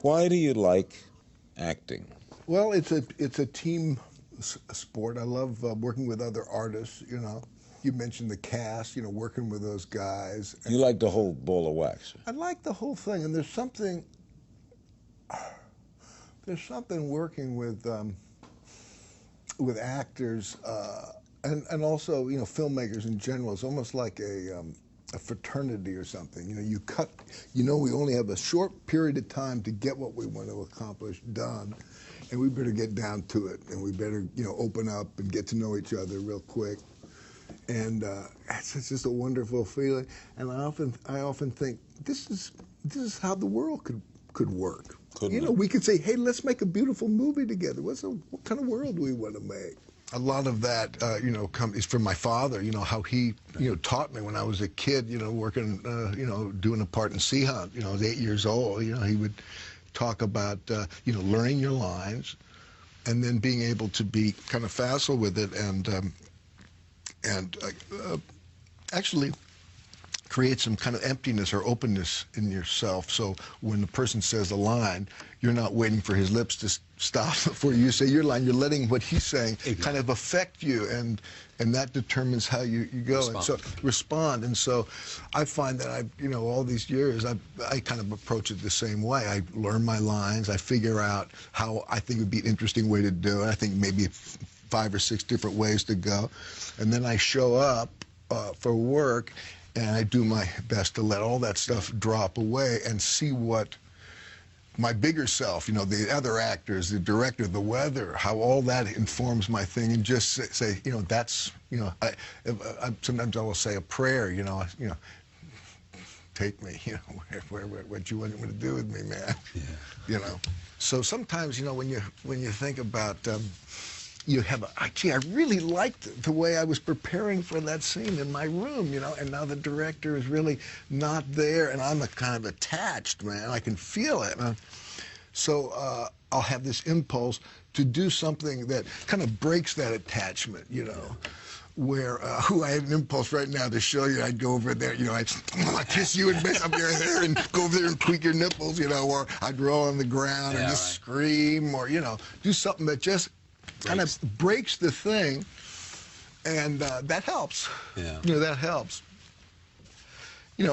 Why do you like acting? Well, it's a team sport. I love working with other artists. You know, you mentioned the cast. You know, working with those guys. You like the whole ball of wax? I like the whole thing, and there's something working with actors and also filmmakers in general. It's almost like a fraternity or something. You know, we only have a short period of time to get what we want to accomplish done, and we better get down to it, and we better open up and get to know each other real quick. And it's just a wonderful feeling. And I often think this is how the world could work. We could say, hey, let's make a beautiful movie together. What kind of world do we want to make? A lot of that, is from my father. How he, taught me when I was a kid. Working, doing a part in Sea Hunt. I was 8 years old. He would talk about, learning your lines, and then being able to be kind of facile with it, and actually create some kind of emptiness or openness in yourself. So when the person says a line, you're not waiting for his lips to stop before you say your line. You're letting what he's saying kind of affect you, and that determines how you go. Respond. And so respond. And so I find that all these years, I kind of approach it the same way. I learn my lines. I figure out how I think would be an interesting way to do it. I think maybe 5 or 6 different ways to go, and then I show up for work. And I do my best to let all that stuff drop away and see what my bigger self, the other actors, the director, the weather, how all that informs my thing, and just say, that's, sometimes I will say a prayer, take me, what you want me to do with me, man, yeah. So sometimes, when you think about, gee, I really liked the way I was preparing for that scene in my room, and now the director is really not there, and I'm kind of attached, man. I can feel it. So I'll have this impulse to do something that kind of breaks that attachment, where I have an impulse right now to show you. I'd go over there, I'd kiss you and mess up your hair and go over there and tweak your nipples, or I'd roll on the ground and just scream, or, do something that just kind of breaks the thing, and that helps. Yeah. That helps.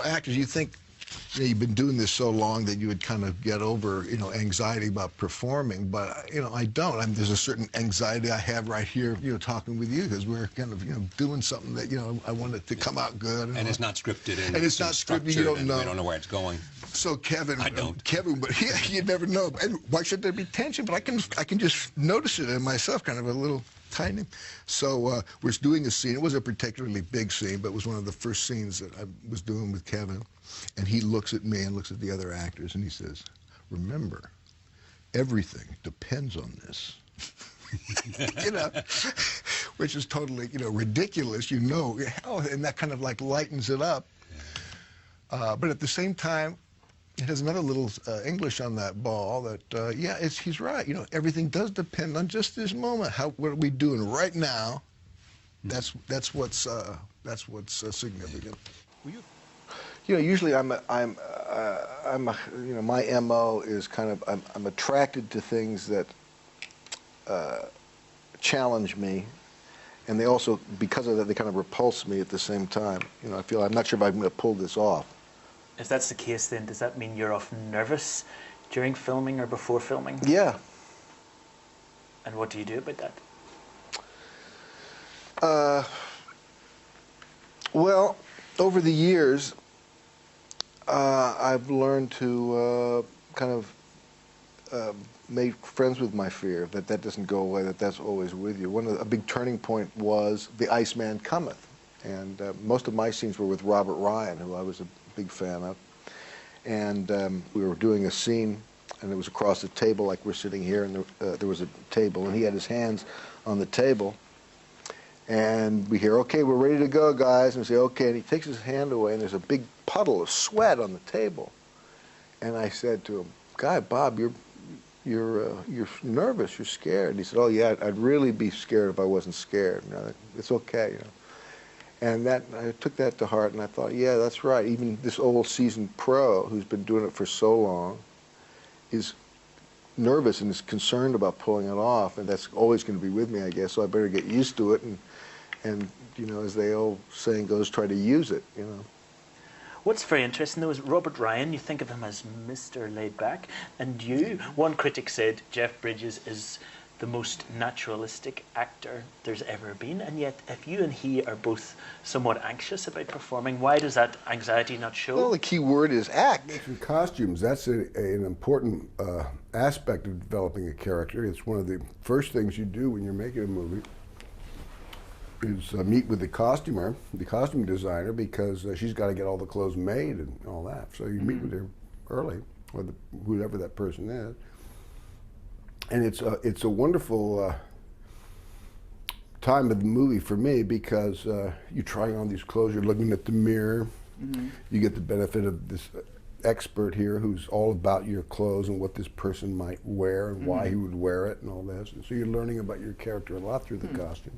Actors, you think you've been doing this so long that you would kind of get over, anxiety about performing, but I don't. There's a certain anxiety I have right here, talking with you, because we're kind of, doing something that, I want it to come out good. And it's not scripted. And it's not scripted. You don't know. We don't know where it's going. So Kevin, I don't. Kevin, but you never know. And why should there be tension? But I can just notice it in myself, kind of a little tiny. So we're doing a scene. It was a particularly big scene, but it was one of the first scenes that I was doing with Kevin. And he looks at me and looks at the other actors, and he says, "Remember, everything depends on this." Which is totally, ridiculous, and that kind of like lightens it up. But at the same time, it has another little English on that ball that, he's right. Everything does depend on just this moment. What are we doing right now? That's what's significant. Usually my MO is kind of I'm attracted to things that challenge me, and they also, because of that, they kind of repulse me at the same time. I feel I'm not sure if I'm going to pull this off. If that's the case, then does that mean you're often nervous during filming or before filming? Yeah. And what do you do about that? Well, over the years, I've learned to kind of make friends with my fear, that doesn't go away, that's always with you. A big turning point was The Iceman Cometh. And most of my scenes were with Robert Ryan, who I was a big fan of. And we were doing a scene, and it was across the table, like we're sitting here, and there was a table, and he had his hands on the table. And we hear, "Okay, we're ready to go, guys." And we say, "Okay." And he takes his hand away, and there's a big puddle of sweat on the table. And I said to him, "Bob, you're nervous, you're scared." And he said, "Oh yeah, I'd really be scared if I wasn't scared. It's okay, And I took that to heart, and I thought, yeah, that's right. Even this old seasoned pro who's been doing it for so long is nervous and is concerned about pulling it off, and that's always going to be with me, I guess. So I better get used to it, and you know, as the old saying goes, try to use it. You know. What's very interesting though is Robert Ryan, you think of him as Mr. Laid Back, and you, one critic said Jeff Bridges is the most naturalistic actor there's ever been, and yet if you and he are both somewhat anxious about performing, why does that anxiety not show? Well, the key word is act. And costumes, that's an important aspect of developing a character. It's one of the first things you do when you're making a movie is meet with the costumer, the costume designer, because she's got to get all the clothes made and all that. So you meet with her early, or whoever that person is. And it's a wonderful time of the movie for me, because you're trying on these clothes, you're looking at the mirror, you get the benefit of this expert here who's all about your clothes and what this person might wear and why he would wear it and all this. And so you're learning about your character a lot through the costume.